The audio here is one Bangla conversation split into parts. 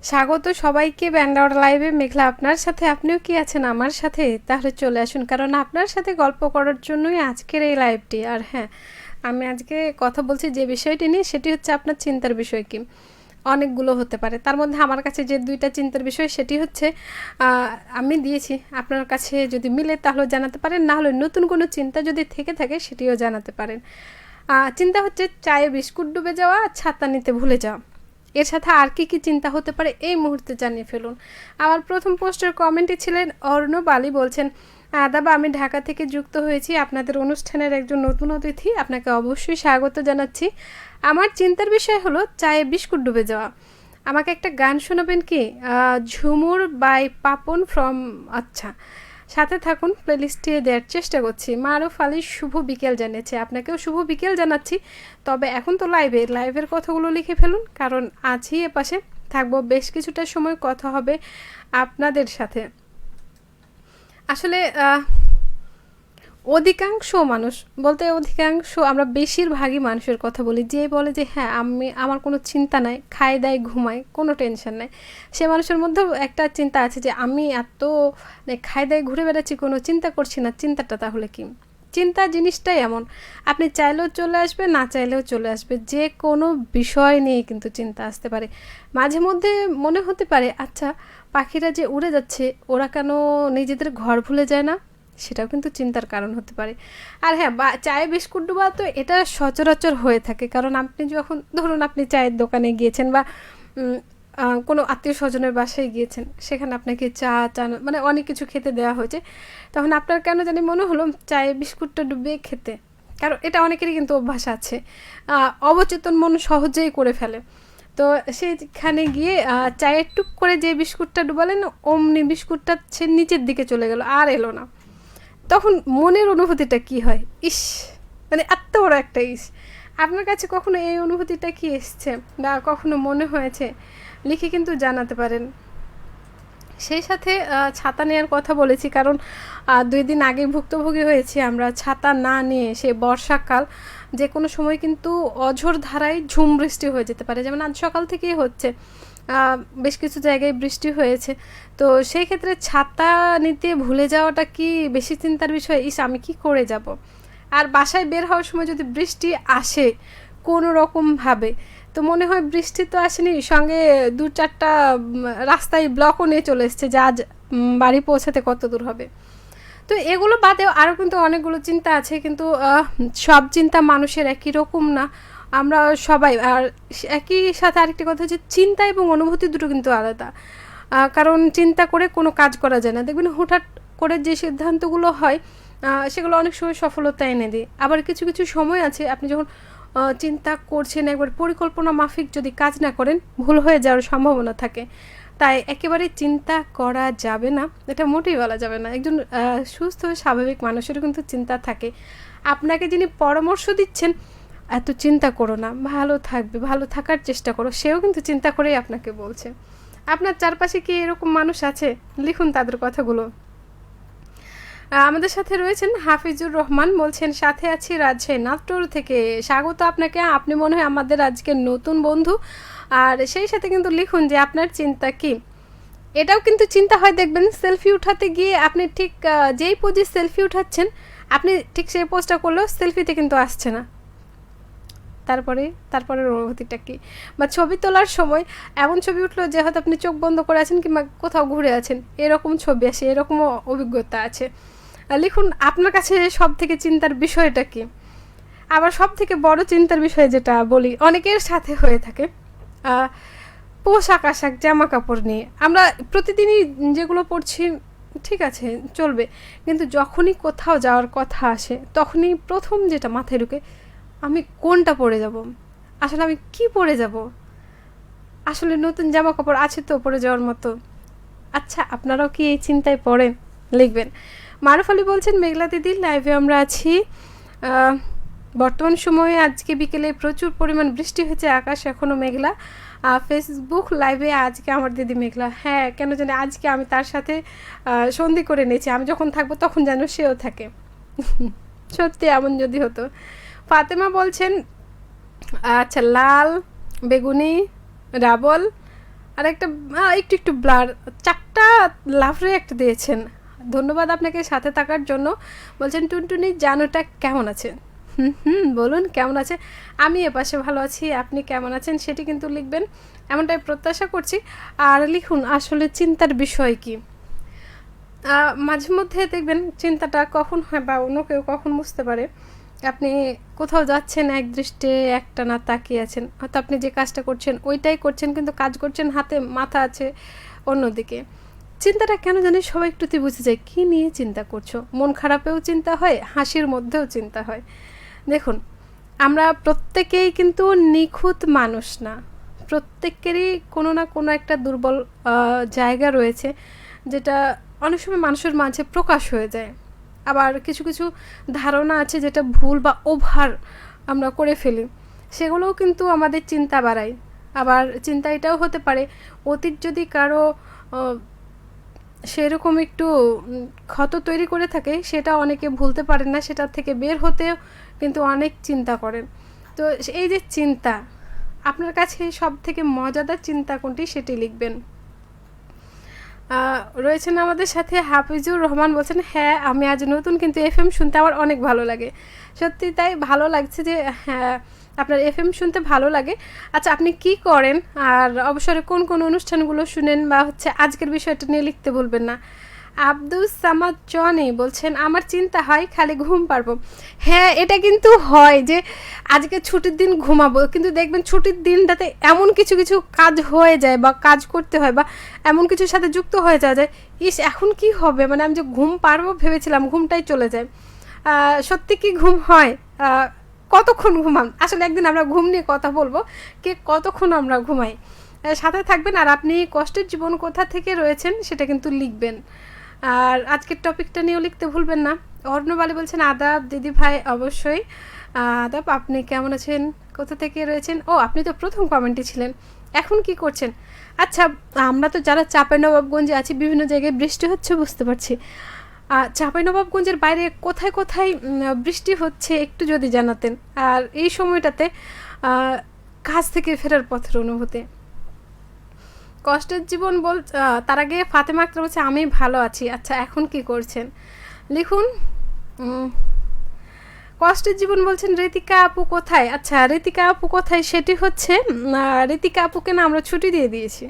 স্বাগত সবাইকে ব্যান্ডাওয়ার লাইভে। মেঘলা আপনার সাথে, আপনিও কি আছেন আমার সাথে? তাহলে চলে আসুন, কারণ আপনার সাথে গল্প করার জন্যই আজকের এই লাইভটি। আর হ্যাঁ, আমি আজকে কথা বলছি যে বিষয়টি নিয়ে, সেটি হচ্ছে আপনার চিন্তার বিষয় কি। অনেকগুলো হতে পারে, তার মধ্যে আমার কাছে যে দুইটা চিন্তার বিষয় সেটি হচ্ছে আমি দিয়েছি। আপনার কাছে যদি মিলে তাহলে জানাতে পারেন, না হলে নতুন কোনো চিন্তা যদি থেকে থাকে সেটিও জানাতে পারেন। চিন্তা হচ্ছে চায়ে বিস্কুট ডুবে যাওয়া, ছাতা নিতে ভুলে যাওয়া। এর সাথে আর কি কি চিন্তা হতে পারে এই মুহূর্তে জানিয়ে ফেলুন। আমার প্রথম পোস্টের কমেন্টে ছিলেন অর্ণব আলী, বলছেন দাবা আমি ঢাকা থেকে যুক্ত হয়েছি, আপনাদের অনুষ্ঠানের একজন নতুন অতিথি, আপনাকে অবশ্যই স্বাগত জানাচ্ছি। আমার চিন্তার বিষয় হলো চায়ে বিস্কুট ডুবে যাওয়া। আমাকে একটা গান শোনাবেন কি? ঝুমুর বাই পাপন ফ্রম। আচ্ছা, সাথে থাকুন, প্লেলিস্টে দেওয়ার চেষ্টা করছি। মারুফ আলী শুভ বিকেল জানিয়েছে, আপনাকেও শুভ বিকেল জানাচ্ছি। তবে এখন তো লাইভের কথাগুলো লিখে ফেলুন, কারণ আছি এপাশে, থাকবো বেশ কিছুটা সময়, কথা হবে আপনাদের সাথে। আসলে অধিকাংশ মানুষ বলতে অধিকাংশ আমরা বেশিরভাগই মানুষের কথা বলি, যে বলে যে হ্যাঁ আমার কোনো চিন্তা নাই, খাই দায় ঘুমাই, কোনো টেনশন নাই। সে মানুষের মধ্যেও একটা চিন্তা আছে যে আমি এত খাই দায় ঘুরে বেড়াচ্ছি, কোনো চিন্তা করছি না। চিন্তাটা তাহলে কি? চিন্তা জিনিসটাই এমন, আপনি চাইলেও চলে আসবে, না চাইলেও চলে আসবে। যে কোনো বিষয় নিয়ে কিন্তু চিন্তা আসতে পারে। মাঝে মধ্যে মনে হতে পারে, আচ্ছা পাখিরা যে উড়ে যাচ্ছে, ওরা কেন নিজেদের ঘর ভুলে যায় না? সেটাও কিন্তু চিন্তার কারণ হতে পারে। আর হ্যাঁ, চায়ে বিস্কুট ডোবা তো এটা সচরাচর হয়ে থাকে, কারণ আপনি যখন ধরুন আপনি চায়ের দোকানে গিয়েছেন বা কোনো আত্মীয় স্বজনের বাসায় গিয়েছেন, সেখানে আপনাকে চা মানে অনেক কিছু খেতে দেওয়া হয়েছে, তখন আপনার কেন জানি মনে হলো চায়ে বিস্কুটটা ডুবিয়ে খেতে। কারণ এটা অনেকেরই কিন্তু অভ্যাস আছে, অবচেতন মন সহজেই করে ফেলে। তো সেইখানে গিয়ে চায়ের টুক করে যে বিস্কুটটা ডুবালেন, অমনি বিস্কুটটা সে নিচের দিকে চলে গেল, আর এলো না। তখন মনের অনুভূতিটা কি হয়? ইস, মানে এত বড় একটা ইস। আপনার কাছে কখনো এই অনুভূতিটা কি এসছে বা কখনো মনে হয়েছে? লিখে কিন্তু জানাতে পারেন। সেই সাথে ছাতা নেওয়ার কথা বলেছি, কারণ 2 দিন আগে ভুক্তভোগী হয়েছি আমরা ছাতা না নিয়ে। সে বর্ষাকাল, যে কোনো সময় কিন্তু অঝোর ধারায় ঝুম বৃষ্টি হয়ে যেতে পারে, যেমন আজ সকাল থেকেই হচ্ছে, বেশ কিছু জায়গায় বৃষ্টি হয়েছে। তো সেই ক্ষেত্রে ছাতা নিতে ভুলে যাওয়াটা কি বেশি চিন্তার বিষয়? ইস, আমি কি করে যাব? আর বাসায় বের হওয়ার সময় যদি বৃষ্টি আসে কোনো রকমভাবে, তো মনে হয় বৃষ্টি তো আসেনি, সঙ্গে 2-4টা রাস্তায় ব্লকও নিয়ে চলে এসছে, যে আজ বাড়ি পৌঁছাতে কত দূর হবে। তো এগুলো বাদেও আরও কিন্তু অনেকগুলো চিন্তা আছে, কিন্তু সব চিন্তা মানুষের একই রকম না। আমরা সবাই, আর একই সাথে আরেকটি কথা হচ্ছে, চিন্তা এবং অনুভূতি দুটো কিন্তু আলাদা। কারণ চিন্তা করে কোনো কাজ করা যায় না, দেখবেন হুটহাট করে যে সিদ্ধান্তগুলো হয় সেগুলো অনেক সময় সফলতা এনে দেয়। আবার কিছু কিছু সময় আছে, আপনি যখন চিন্তা করছেন, একবার পরিকল্পনা মাফিক যদি কাজ না করেন, ভুল হয়ে যাওয়ার সম্ভাবনা থাকে। তাই একেবারে চিন্তা করা যাবে না, এটা মোটেই বলা যাবে না। একজন সুস্থ স্বাভাবিক মানুষেরও কিন্তু চিন্তা থাকে। আপনাকে যিনি পরামর্শ দিচ্ছেন, এত চিন্তা করো না, ভালো থাকবে, ভালো থাকার চেষ্টা করো, সেও কিন্তু চিন্তা করেই আপনাকে বলছে। আপনার চারপাশে কি এরকম মানুষ আছে? লিখুন তাদের কথাগুলো। আমাদের সাথে রয়েছেন হাফিজুর রহমান, বলছেন সাথে আছি রাজশাহী নাটোর থেকে। স্বাগত আপনাকে, আপনি মনে হয় আমাদের আজকের নতুন বন্ধু। আর সেই সাথে কিন্তু লিখুন যে আপনার চিন্তা কি। এটাও কিন্তু চিন্তা হয়, দেখবেন সেলফি উঠাতে গিয়ে আপনি ঠিক যেই পোজে সেলফি উঠাচ্ছেন, আপনি ঠিক সেই পোজটা করলেও সেলফিতে কিন্তু আসছে না। তারপরের অনুভূতিটা কি? বা ছবি তোলার সময় এমন ছবি উঠলো যে হয়তো আপনি চোখ বন্ধ করে আছেন কিংবা কোথাও ঘুরে আছেন, এরকম ছবি আসে, এরকমও অভিজ্ঞতা আছে। লিখুন আপনার কাছে সব থেকে চিন্তার বিষয়টা কি। আবার সব থেকে বড় চিন্তার বিষয় যেটা বলি, অনেকের সাথে হয়ে থাকে পোশাক আশাক, জামা কাপড় নিয়ে। আমরা প্রতিদিনই যেগুলো পরছি ঠিক আছে, চলবে, কিন্তু যখনই কোথাও যাওয়ার কথা আসে, তখনই প্রথম যেটা মাথায় ঢুকে, আমি কোনটা পরে যাব, আসলে আমি কি পরে যাব, আসলে নতুন জামা কাপড় আছে তো পরে যাওয়ার মতো। আচ্ছা, আপনারাও কি এই চিন্তায় পড়েন? লিখবেন। মারুফ আলী বলছেন মেঘলা দিদি লাইভে আমরা আছি। বর্তমান সময়ে আজকে বিকেলে প্রচুর পরিমাণ বৃষ্টি হয়েছে, আকাশ এখনও মেঘলা। ফেসবুক লাইভে আজকে আমার দিদি মেঘলা। হ্যাঁ, কেন জানি আজকে আমি তার সাথে সন্ধি করে নিয়েছি, আমি যখন থাকবো তখন যেন সেও থাকে। সত্যি এমন যদি হতো। ফাতেমা বলছেন আচ্ছা, লাল, বেগুনি, রাবল, আর একটা একটু একটু ব্লার, 4টা লাভ রিঅ্যাক্ট দিয়েছেন। ধন্যবাদ আপনাকে সাথে থাকার জন্য। বলছেন টুনটুনি জানুটা কেমন আছে? বলুন কেমন আছে। আমি এপাশে ভালো আছি, আপনি কেমন আছেন সেটি কিন্তু লিখবেন, এমনটাই প্রত্যাশা করছি। আর লিখুন আসলে চিন্তার বিষয় কি। মাঝে মধ্যে দেখবেন চিন্তাটা কখন হয় বা অন্য কেউ কখন বুঝতে পারে, আপনি কোথাও যাচ্ছেন এক দৃষ্টে একটানা তাকিয়ে আছেন, হয়তো আপনি যে কাজটা করছেন ওইটাই করছেন, কিন্তু কাজ করছেন হাতে, মাথা আছে অন্যদিকে। চিন্তাটা কেন জানি সবাই একটুতে বুঝে যায় কী নিয়ে চিন্তা করছো। মন খারাপেও চিন্তা হয়, হাসির মধ্যেও চিন্তা হয়। দেখুন আমরা প্রত্যেকেই কিন্তু নিখুঁত মানুষ না, প্রত্যেকেরই কোনো না কোনো একটা দুর্বল জায়গা রয়েছে, যেটা অনেক সময় মানুষের মাঝে প্রকাশ হয়ে যায়। আবার কিছু কিছু ধারণা আছে যেটা ভুল বা ওভার আমরা করে ফেলি, সেগুলোও কিন্তু আমাদের চিন্তা বাড়ায়। আবার চিন্তা এটাও হতে পারে, অতীত যদি কারো সেরকম একটু ক্ষত তৈরি করে থাকে, সেটা অনেকে ভুলতে পারেন না, সেটা থেকে বের হতেও কিন্তু অনেক চিন্তা করেন। তো এই যে চিন্তা, আপনার কাছে সব থেকে মজাদার চিন্তা কোনটি সেটি লিখবেন। রয়েছেন আমাদের সাথে হাফিজুর রহমান, বলছেন হ্যাঁ আমি আজ নতুন, কিন্তু এফএম শুনতে আমার অনেক ভালো লাগে। সত্যি তাই, ভালো লাগছে যে হ্যাঁ আপনার এফএম শুনতে ভালো লাগে। আচ্ছা আপনি কি করেন আর অবসরে কোন কোন অনুষ্ঠানগুলো শুনেন, বা হচ্ছে আজকের বিষয়টা নিয়ে লিখতে ভুলবেন না। আব্দুল সামাদ জনি বলছেন আমার চিন্তা হয় খালি ঘুম পারবো। হ্যাঁ এটা কিন্তু হয় যে আজকে ছুটির দিন ঘুমাবো, কিন্তু দেখবেন ছুটির দিনটাতে এমন কিছু কিছু কাজ হয়ে যায় বা কাজ করতে হয় বা এমন কিছুর সাথে যুক্ত হয়ে যাওয়া যায়, ইস এখন কি হবে, মানে আমি যে ঘুম পারবো ভেবেছিলাম ঘুমটাই চলে যায়। সত্যি কি ঘুম হয়? কতক্ষণ ঘুমান? আসলে একদিন আমরা ঘুম নিয়ে কথা বলবো, কে কতক্ষণ আমরা ঘুমাই। সাথে থাকবেন। আর আপনি কষ্টের জীবন কোথা থেকে রয়েছেন সেটা কিন্তু লিখবেন। আর আজকের টপিকটা নিয়েও লিখতে ভুলবেন না। অর্ণব আলী বলছেন আদাব দিদি ভাই, অবশ্যই আদাব। আপনি কেমন আছেন, কোথা থেকে রয়েছেন? ও আপনি তো প্রথম কমেন্টে ছিলেন, এখন কি করছেন? আচ্ছা আমরা তো যারা চাঁপাইনবাবগঞ্জে আছি, বিভিন্ন জায়গায় বৃষ্টি হচ্ছে বুঝতে পারছি। চাঁপাইনবাবগঞ্জের বাইরে কোথায় কোথায় বৃষ্টি হচ্ছে একটু যদি জানাতেন। আর এই সময়টাতে কাজ থেকে ফেরার পথের অনুভূতি। কষ্টের জীবন তার আগে ফাতেমা আক্তার বলছে আমি ভালো আছি। আচ্ছা এখন কি করছেন লিখুন। কষ্টের জীবন বলছেন ঋতিকা আপু কোথায়? আচ্ছা ঋতিকা আপু কোথায় সেটি হচ্ছে, ঋতিকা আপুকে না আমরা ছুটি দিয়ে দিয়েছি।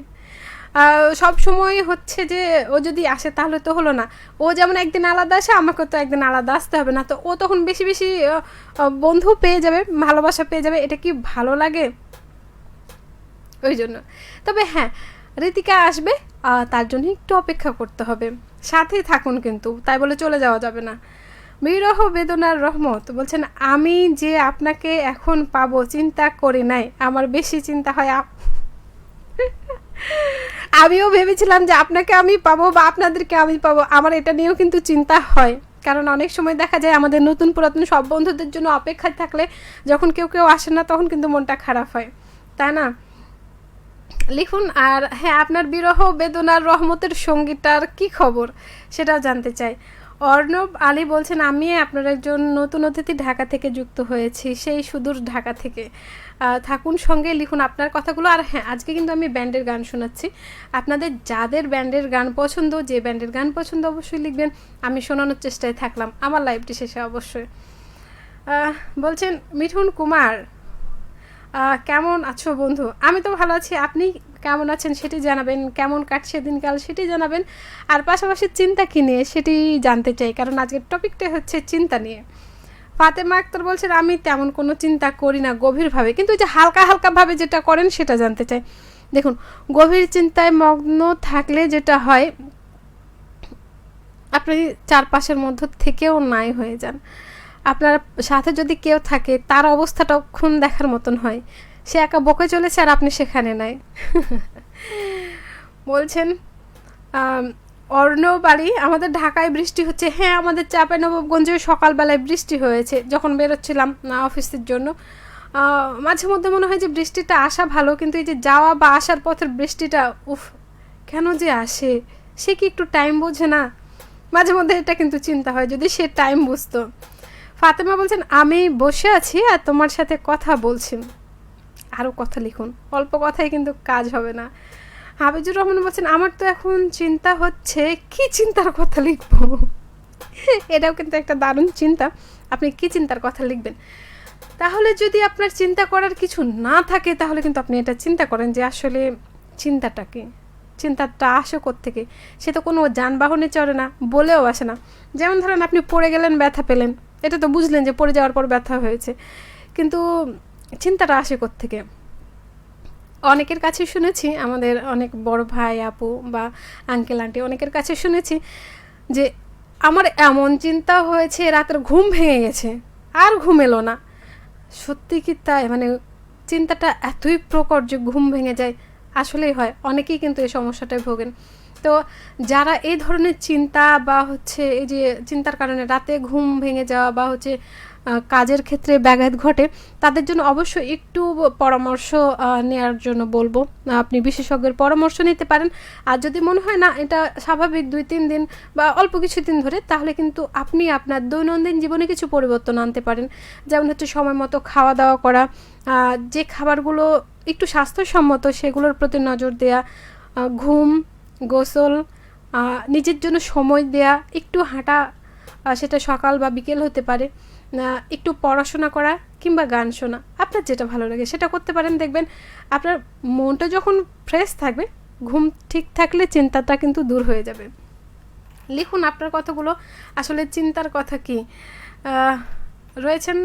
সব সময় হচ্ছে যে ও যদি আসে তাহলে তো হলো না, ও যেমন একদিন আলাদা আসে আমাকে তো একদিন আলাদা আসতে হবে না, তো ও তখন বেশি বেশি বন্ধু পেয়ে যাবে, ভালোবাসা পেয়ে যাবে, এটা কি ভালো লাগে? ওই জন্য। তবে হ্যাঁ ঋতিকা আসবে, তার জন্য একটু অপেক্ষা করতে হবে, সাথেই থাকুন কিন্তু, তাই বলে চলে যাওয়া যাবে না। বিরহ বেদনার রহমত বলছেন আমি যে আপনাকে এখন পাবো চিন্তা করি নাই, আমার বেশি চিন্তা হয় আমিও ভেবেছিলাম যে আপনাকে আমি পাবো বা আপনাদেরকে আমি পাবো, আমার এটা নিয়েও কিন্তু চিন্তা হয়। কারণ অনেক সময় দেখা যায় আমাদের নতুন পুরাতন সব বন্ধুদের জন্য অপেক্ষায় থাকলে যখন কেউ কেউ আসে না তখন কিন্তু মনটা খারাপ হয়, তাই না? লিখুন। আর হ্যাঁ আপনার বিরহ বেদনার রহমতের সঙ্গীটার কি খবর সেটাও জানতে চাই। অর্ণব আলী বলছেন আমি আপনার একজন নতুন অতিথি ঢাকা থেকে যুক্ত হয়েছি, সেই সুদূর ঢাকা থেকে। থাকুন সঙ্গে, লিখুন আপনার কথাগুলো। আর হ্যাঁ আজকে কিন্তু আমি ব্যান্ডের গান শোনাচ্ছি, আপনাদের যাদের ব্যান্ডের গান পছন্দ, যে ব্যান্ডের গান পছন্দ অবশ্যই লিখবেন, আমি শোনানোর চেষ্টায় থাকলাম আমার লাইভটি শেষে অবশ্যই। বলছেন মিঠুন কুমার কেমন আছো বন্ধু? আমি তো ভালো আছি, আপনি কেমন আছেন সেটি জানাবেন, কেমন কাটছে দিনকাল সেটি জানাবেন, আর পাশাপাশি চিন্তা কী নিয়ে সেটি জানতে চাই, কারণ আজকের টপিকটা হচ্ছে চিন্তা নিয়ে। ফাতেমা আক্তার বলছেন আমি তেমন কোনো চিন্তা করি না গভীরভাবে, কিন্তু যে হালকা হালকাভাবে যেটা করেন সেটা জানতে চাই। দেখুন গভীর চিন্তায় মগ্ন থাকলে যেটা হয় আপনি চারপাশের মধ্য থেকেও নাই হয়ে যান। আপনার সাথে যদি কেউ থাকে তার অবস্থাটা ক্ষণ দেখার মতন হয়, সে একা বকে চলেছে আর আপনি সেখানে নাই। বলছেন অর্ণব আলী আমাদের ঢাকায় বৃষ্টি হচ্ছে। হ্যাঁ আমাদের চাঁপাইনবাবগঞ্জে সকালবেলায় বৃষ্টি হয়েছে যখন বেরোচ্ছিলাম অফিসের জন্য। মাঝে মধ্যে মনে হয় যে বৃষ্টিটা আসা ভালো, কিন্তু এই যে যাওয়া বা আসার পথের বৃষ্টিটা উফ কেন যে আসে, সে কি একটু টাইম বোঝে না? মাঝে মধ্যে এটা কিন্তু চিন্তা হয় যদি সে টাইম বুঝতো। ফাতেমা বলছেন আমি বসে আছি আর তোমার সাথে কথা বলছি। আরও কথা লিখুন, অল্প কথায় কিন্তু কাজ হবে না। হাফিজুর রহমান বলছেন আমার তো এখন চিন্তা হচ্ছে কি চিন্তার কথা লিখবো। এটাও কিন্তু একটা দারুণ চিন্তা, আপনি কি চিন্তার কথা লিখবেন। তাহলে যদি আপনার চিন্তা করার কিছু না থাকে তাহলে কিন্তু আপনি এটা চিন্তা করেন যে আসলে চিন্তাটা কি, চিন্তাটা আসে কোত্থেকে। সে তো কোনো যানবাহনে চড়ে না, বলেও আসে না। যেমন ধরেন আপনি পড়ে গেলেন, ব্যথা পেলেন, এটা তো বুঝলেন যে পড়ে যাওয়ার পর ব্যথা হয়েছে, কিন্তু চিন্তাটা আসে কোত্থেকে। অনেকের কাছে শুনেছি, আমাদের অনেক বড় ভাই আপু বা আঙ্কেল আন্টি অনেকের কাছে শুনেছি যে আমার এমন চিন্তা হয়েছে রাতের ঘুম ভেঙে গেছে, আর ঘুম এলো না। সত্যি কি তাই? মানে চিন্তাটা এতই প্রকট যে ঘুম ভেঙে যায়। আসলেই হয়, অনেকেই কিন্তু এই সমস্যাটায় ভোগেন। তো যারা এই ধরনের চিন্তা বা হচ্ছে এই যে চিন্তার কারণে রাতে ঘুম ভেঙে যাওয়া বা হচ্ছে কাজের ক্ষেত্রে ব্যাঘাত ঘটে, তাদের জন্য অবশ্যই একটু পরামর্শ নেওয়ার জন্য বলবো। আপনি বিশেষজ্ঞের পরামর্শ নিতে পারেন। আর যদি মনে হয় না এটা স্বাভাবিক 2-3 দিন বা অল্প কিছুদিন ধরে, তাহলে কিন্তু আপনি আপনার দৈনন্দিন জীবনে কিছু পরিবর্তন আনতে পারেন। যেমন হচ্ছে সময় মতো খাওয়া দাওয়া করা, যে খাবারগুলো একটু স্বাস্থ্যসম্মত সেগুলোর প্রতি নজর দেয়া, ঘুম, গোসল, নিজের জন্য সময় দেয়া, একটু হাঁটা, সেটা সকাল বা বিকেল হতে পারে, একটু পড়াশোনা করা কিংবা গান শোনা, আপনার যেটা ভালো লাগে সেটা করতে পারেন। দেখবেন আপনার মনটা যখন ফ্রেশ থাকবে, ঘুম ঠিক থাকলে চিন্তাটা কিন্তু দূর হয়ে যাবে। লিখুন আপনার কথাগুলো, আসলে চিন্তার কথা কি। রয়েছেন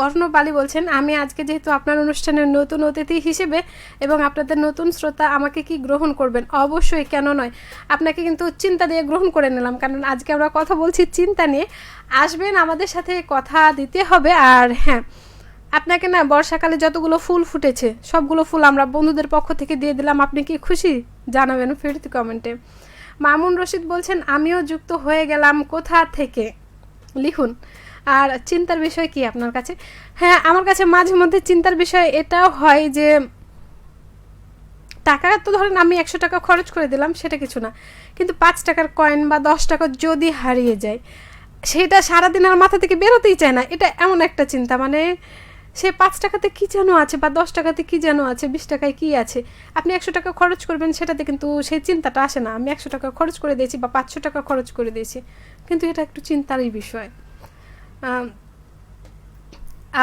অর্ণব আলী বলছেন আমি আজকে যেহেতু আপনার অনুষ্ঠানের নতুন অতিথি হিসেবে এবং আপনাদের নতুন শ্রোতা, আমাকে কি গ্রহণ করবেন? অবশ্যই, কেন নয়। আপনাকে কিন্তু চিন্তা দিয়ে গ্রহণ করে নিলাম, কারণ আজকে আমরা কথা বলছি চিন্তা নিয়ে। আসবেন, আমাদের সাথে কথা দিতে হবে। আর হ্যাঁ, আপনাকে না বর্ষাকালে যতগুলো ফুল ফুটেছে সবগুলো ফুল আমরা বন্ধুদের পক্ষ থেকে দিয়ে দিলাম। আপনি কি খুশি? জানাবেন ফিরতি কমেন্টে। মামুন রশিদ বলছেন আমিও যুক্ত হয়ে গেলাম, কোথা থেকে? লিখুন। আর চিন্তার বিষয় কি আপনার কাছে? হ্যাঁ, আমার কাছে মাঝে মধ্যে চিন্তার বিষয় এটাও হয় যে টাকা তো ধরেন আমি 100 টাকা খরচ করে দিলাম, সেটা কিছু না, কিন্তু 5 টাকার কয়েন বা 10 টাকা যদি হারিয়ে যায়, সেটা সারাদিন আর মাথা থেকে বেরোতেই চায় না। এটা এমন একটা চিন্তা, মানে সে 5 টাকাতে কী যেন আছে বা 10 টাকাতে কী যেন আছে, 20 টাকায় কী আছে। আপনি 100 টাকা খরচ করবেন, সেটাতে কিন্তু সেই চিন্তাটা আসে না। আমি 100 টাকা খরচ করে দিয়েছি বা 500 টাকা খরচ করে দিয়েছি, কিন্তু এটা একটু চিন্তারই বিষয়।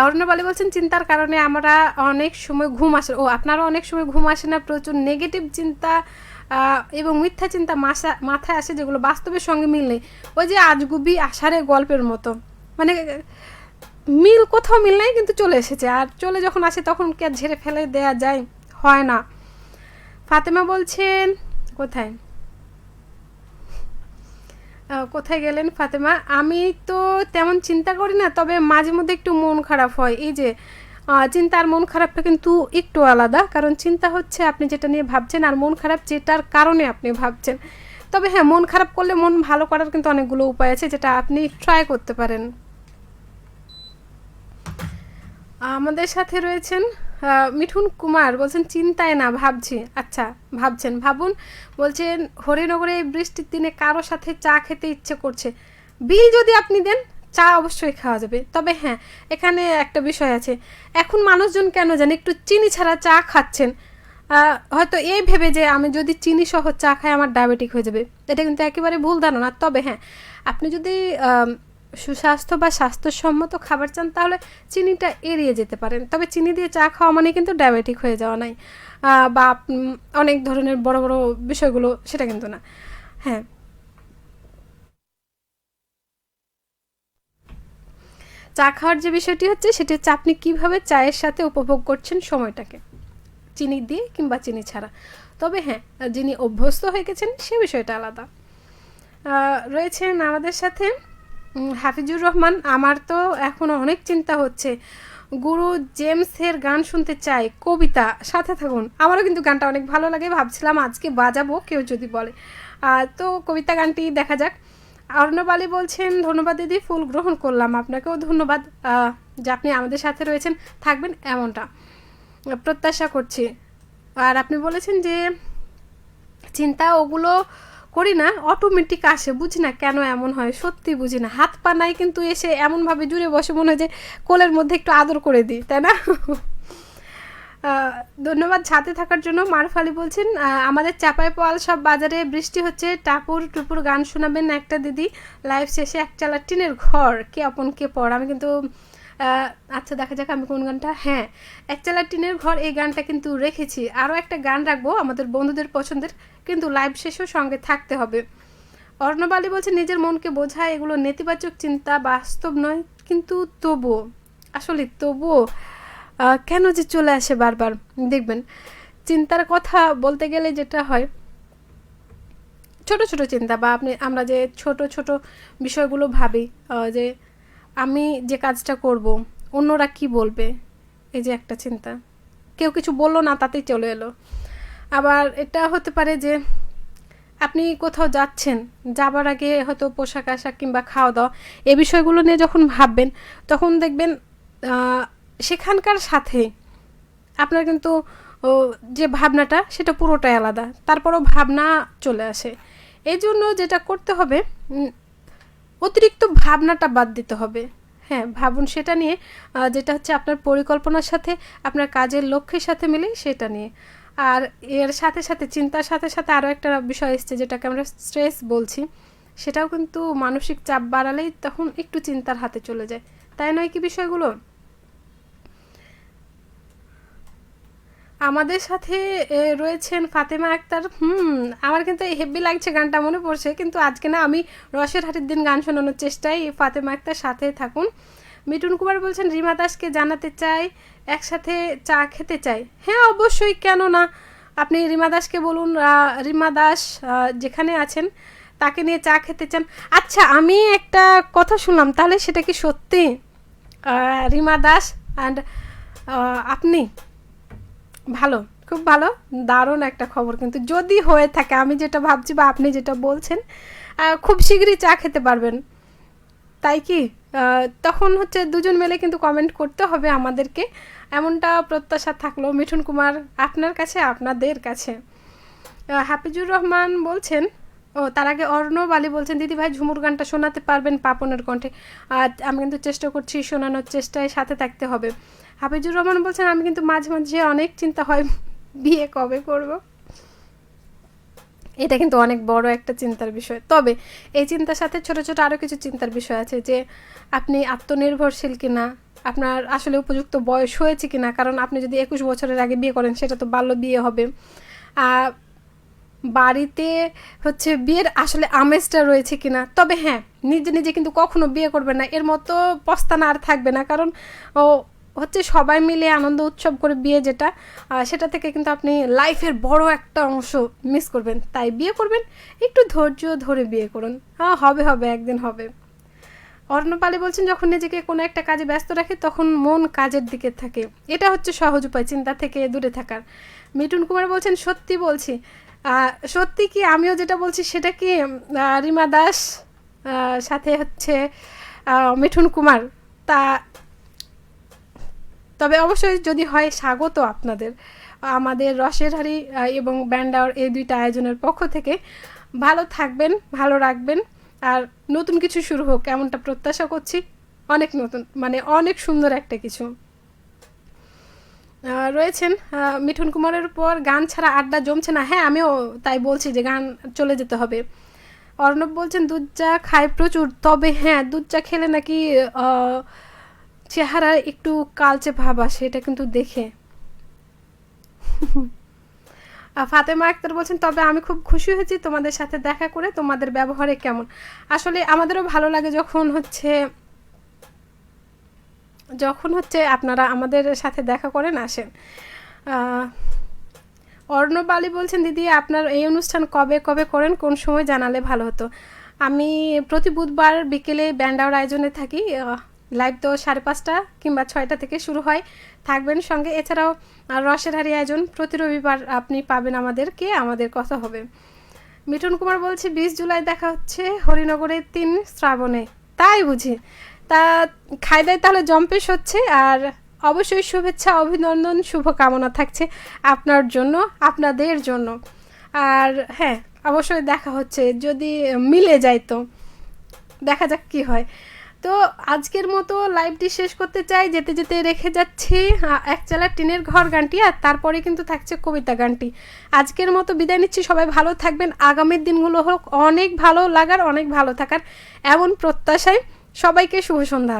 অর্ণব আলী বলছেন চিন্তার কারণে আমরা অনেক সময় ঘুম আসে। ও, আপনারা অনেক সময় ঘুম আসে না, প্রচুর নেগেটিভ চিন্তা এবং মিথ্যা চিন্তা মাথায় আসে, যেগুলো বাস্তবের সঙ্গে মিল নেই। ওই যে আজগুবি আষাঢ়ে গল্পের মতো, মানে মিল কোথাও মিল নাই, কিন্তু চলে এসেছে। আর চলে যখন আসে তখন কি আর ঝেড়ে ফেলে দেয়া যায়? হয় না। ফাতেমা বলছেন কোথায় কোথায় গেলেন ফাতেমা? আমি তো তেমন চিন্তা করি না, তবে মাঝে মধ্যে একটু মন খারাপ হয়। এই যে চিন্তা আর মন খারাপটা কিন্তু একটু আলাদা, কারণ চিন্তা হচ্ছে আপনি যেটা নিয়ে ভাবছেন, আর মন খারাপ যেটার কারণে আপনি ভাবছেন। তবে হ্যাঁ, মন খারাপ করলে মন ভালো করার কিন্তু অনেকগুলো উপায় আছে, যেটা আপনি ট্রাই করতে পারেন। আমাদের সাথে রয়েছেন মিঠুন কুমার, বলছেন চিন্তায় না, ভাবছি। আচ্ছা, ভাবছেন, ভাবুন। বলছেন হরিনগরে এই বৃষ্টির দিনে কারো সাথে চা খেতে ইচ্ছে করছে, বিল যদি আপনি দেন চা অবশ্যই খাওয়া যাবে। তবে হ্যাঁ, এখানে একটা বিষয় আছে, এখন মানুষজন কেন জানে একটু চিনি ছাড়া চা খাচ্ছেন, হয়তো এই ভেবে যে আমি যদি চিনি সহ চা খাই আমার ডায়াবেটিক হয়ে যাবে। এটা কিন্তু একেবারে ভুল ধারণা। তবে হ্যাঁ, আপনি যদি সুস্বাস্থ্য বা স্বাস্থ্যসম্মত খাবার চান তাহলে চিনিটা এড়িয়ে যেতে পারেন। তবে চিনি দিয়ে চা খাওয়া মানে কিন্তু ডায়াবেটিক হয়ে যাওয়া নাই, বা অনেক ধরনের বড় বড় বিষয়গুলো, সেটা কিন্তু না। হ্যাঁ, চা খাওয়ার যে বিষয়টি হচ্ছে সেটি হচ্ছে আপনি কীভাবে চায়ের সাথে উপভোগ করছেন সময়টাকে, চিনি দিয়ে কিংবা চিনি ছাড়া। তবে হ্যাঁ, যিনি অভ্যস্ত হয়ে গেছেন সে বিষয়টা আলাদা। রয়েছেন আমাদের সাথে হাফিজুর রহমান, আমার তো এখন অনেক চিন্তা হচ্ছে, গুরু জেমসের গান শুনতে চাই, কবিতা, সাথে থাকুন। আমারও কিন্তু গানটা অনেক ভালো লাগে, ভাবছিলাম আজকে বাজাবো কেউ যদি বলে। তো কবিতা গানটি দেখা যাক। অর্ণব আলী বলছেন ধন্যবাদ দিদি, ফুল গ্রহণ করলাম। আপনাকেও ধন্যবাদ যে আপনি আমাদের সাথে রয়েছেন, থাকবেন এমনটা প্রত্যাশা করছি। আর আপনি বলেছেন যে চিন্তা ওগুলো করি না, অটোমেটিক আসে, বুঝি না কেন এমন হয়, সত্যি বুঝি না। হাত পা নাই, কিন্তু এসে এমনভাবে জুড়ে বসে, মনে হয় যে কোলের মধ্যে একটু আদর করে দিই, তাই না? ধন্যবাদ সাথে থাকার জন্য। মারুফ আলী বলছেন আমাদের চাপাই পোয়াল সব বাজারে বৃষ্টি হচ্ছে, টাপুর টুপুর গান শোনাবেন একটা দিদি, লাইভ শেষে এক চালা টিনের ঘর, কে আপন কে পর। আমি কিন্তু আচ্ছা দেখা যাক আমি কোন গানটা, হ্যাঁ এক চালা টিনের ঘর এই গানটা কিন্তু রেখেছি। আরও একটা গান রাখবো আমাদের বন্ধুদের পছন্দের, কিন্তু লাইভ শেষেও সঙ্গে থাকতে হবে। অর্ণব আলী বলছে নিজের মনকে বোঝায়, এগুলো নেতিবাচক চিন্তা, বাস্তব নয়, কিন্তু তবুও আসলে তবুও কেন যে চলে আসে বারবার। দেখবেন চিন্তার কথা বলতে গেলে যেটা হয়, ছোট ছোট চিন্তা বা আমরা যে ছোট ছোট বিষয়গুলো ভাবি, যে আমি যে কাজটা করব অন্যরা কি বলবে, এই যে একটা চিন্তা, কেউ কিছু বললো না তাতেই চলে এলো। আবার এটা হতে পারে যে আপনি কোথাও যাচ্ছেন, যাবার আগে হয়তো পোশাক আশাক কিংবা খাওয়া দাওয়া এই বিষয়গুলো নিয়ে যখন ভাববেন, তখন দেখবেন সেখানকার সাথে আপনার কিন্তু যে ভাবনাটা সেটা পুরোটাই আলাদা, তারপরও ভাবনা চলে আসে। এই জন্য যেটা করতে হবে, অতিরিক্ত ভাবনাটা বাদ দিতে হবে। হ্যাঁ ভাবুন সেটা নিয়ে যেটা হচ্ছে আপনার পরিকল্পনার সাথে, আপনার কাজের লক্ষ্যের সাথে মিলে সেটা নিয়ে। আর এর সাথে সাথে চিন্তার সাথে সাথে আরও একটা বিষয় এসছে যেটাকে আমরা স্ট্রেস বলছি, সেটাও কিন্তু মানসিক চাপ বাড়ালেই তখন একটু চিন্তার হাতে চলে যায়, তাই নয় কি বিষয়গুলো। আমাদের সাথে রয়েছেন ফাতেমা আক্তার। আমার কিন্তু হেভি লাগছে গানটা, মনে পড়ছে, কিন্তু আজকে না, আমি রসের হাটের দিন গান শোনানোর চেষ্টায়। ফাতেমা আক্তার সাথে থাকুন। মিঠুন কুমার বলছেন রিমা দাসকে জানাতে চাই একসাথে চা খেতে চাই। হ্যাঁ অবশ্যই, কেন না, আপনি রিমা দাসকে বলুন, রিমা দাস যেখানে আছেন তাকে নিয়ে চা খেতে চান। আচ্ছা আমি একটা কথা শুনলাম, তাহলে সেটা কি সত্যি রিমা দাস অ্যান্ড আপনি? ভালো, খুব ভালো, দারুণ একটা খবর। কিন্তু যদি হয়ে থাকে, আমি যেটা ভাবছি বা আপনি যেটা বলছেন, খুব শীঘ্রই চা খেতে পারবেন, তাই কি? তখন হচ্ছে দুজন মিলে কিন্তু কমেন্ট করতে হবে আমাদেরকে, এমনটা প্রত্যাশা থাকলো মিঠুন কুমার আপনার কাছে, আপনাদের কাছে। হাফিজুর রহমান বলছেন, তার আগে অর্ণব আলী বলছেন দিদি ভাই ঝুমুর গানটা শোনাতে পারবেন পাপনের কণ্ঠে? আমি কিন্তু চেষ্টা করছি, শোনানোর চেষ্টায় সাথে থাকতে হবে। হাফিজুর রহমান বলছেন আমি কিন্তু মাঝে মাঝে অনেক চিন্তা হয় বিয়ে কবে করব। এটা কিন্তু অনেক বড় একটা চিন্তার বিষয়। তবে এই চিন্তার সাথে ছোট ছোট আরও কিছু চিন্তার বিষয় আছে, যে আপনি আত্মনির্ভরশীল কিনা, আপনার আসলে উপযুক্ত বয়স হয়েছে কিনা। কারণ আপনি যদি 21 বছরের আগে বিয়ে করেন সেটা তো বাল্য বিয়ে হবে। বাড়িতে হচ্ছে বিয়ের আসলে আমেজটা রয়েছে কিনা। তবে হ্যাঁ, নিজে নিজে কিন্তু কখনো বিয়ে করবেন না, এর মতো পস্তানা আর থাকবে না। কারণ হচ্ছে সবাই মিলে আনন্দ উৎসব করে বিয়ে যেটা, সেটা থেকে কিন্তু আপনি লাইফের বড় একটা অংশ মিস করবেন। তাই বিয়ে করবেন, একটু ধৈর্য ধরে বিয়ে করুন, হবে হবে, একদিন হবে। অর্ণপালী বলছেন যখন নিজেকে কোনো একটা কাজে ব্যস্ত রাখে তখন মন কাজের দিকে থাকে, এটা হচ্ছে সহজ উপায় চিন্তা থেকে দূরে থাকার। মিঠুন কুমার বলছেন সত্যি বলছি। সত্যি কি, আমিও যেটা বলছি সেটা কি রিমা দাস সাথে হচ্ছে মিঠুন কুমার, তা তবে অবশ্যই যদি হয় স্বাগত আপনাদের আমাদের রসের হাড়ি এবং ব্যান্ডাওয়ার এই দুইটা আয়োজনের পক্ষ থেকে। ভালো থাকবেন, ভালো রাখবেন, আর নতুন কিছু শুরু হোক এমনটা প্রত্যাশা করছি। অনেক নতুন, মানে অনেক সুন্দর একটা কিছু রয়েছেন। মিঠুন কুমারের পর গান ছাড়া আড্ডা জমছে না। হ্যাঁ আমিও তাই বলছি যে গান চলে যেতে হবে। অর্ণব বলছেন দুধ চা খায় প্রচুর, তবে হ্যাঁ দুধ চা খেলে নাকি চেহারা একটু কালচে ভাব আসে, এটা কিন্তু দেখে। ফাতেমা আক্তার বলছেন তবে আমি খুব খুশি হয়েছি তোমাদের সাথে দেখা করে, তোমাদের ব্যবহারে কেমন। আসলে আমাদেরও ভালো লাগে যখন হচ্ছে আপনারা আমাদের সাথে দেখা করেন, আসেন। অর্ণব আলী বলছেন দিদি আপনার এই অনুষ্ঠান কবে কবে করেন, কোন সময় জানালে ভালো হতো। আমি প্রতি বুধবার বিকেলে ব্যান্ডাওয়ার আয়োজনে থাকি। লাইভ তো 5:30 কিংবা 6টা থেকে শুরু হয়, থাকবেন সঙ্গে। এছাড়াও রসের হাড়ি আয়োজন প্রতি রবিবার আপনি পাবেন আমাদের কথা হবে। মিঠুন কুমার বলছে 20 জুলাই দেখা হচ্ছে হরিনগরে 3 শ্রাবণে, তাই বুঝি। তা খাই দায় তাহলে জম্পেশ হচ্ছে, আর অবশ্যই শুভেচ্ছা অভিনন্দন শুভকামনা থাকছে আপনার জন্য, আপনাদের জন্য। আর হ্যাঁ অবশ্যই দেখা হচ্ছে, যদি মিলে যায় তো দেখা যাক কি হয়। তো আজকের মতো লাইভটি শেষ করতে চাই, যেতে যেতে রেখে যাচ্ছি এক চালা টিনের ঘর গানটি, আর তারপরে কিন্তু থাকছে কবিতা গানটি। আজকের মতো বিদায় নিচ্ছি, সবাই ভালো থাকবেন, আগামীর দিনগুলো হোক অনেক ভালো লাগার, অনেক ভালো থাকার, এমন প্রত্যাশায় সবাইকে শুভ সন্ধ্যা।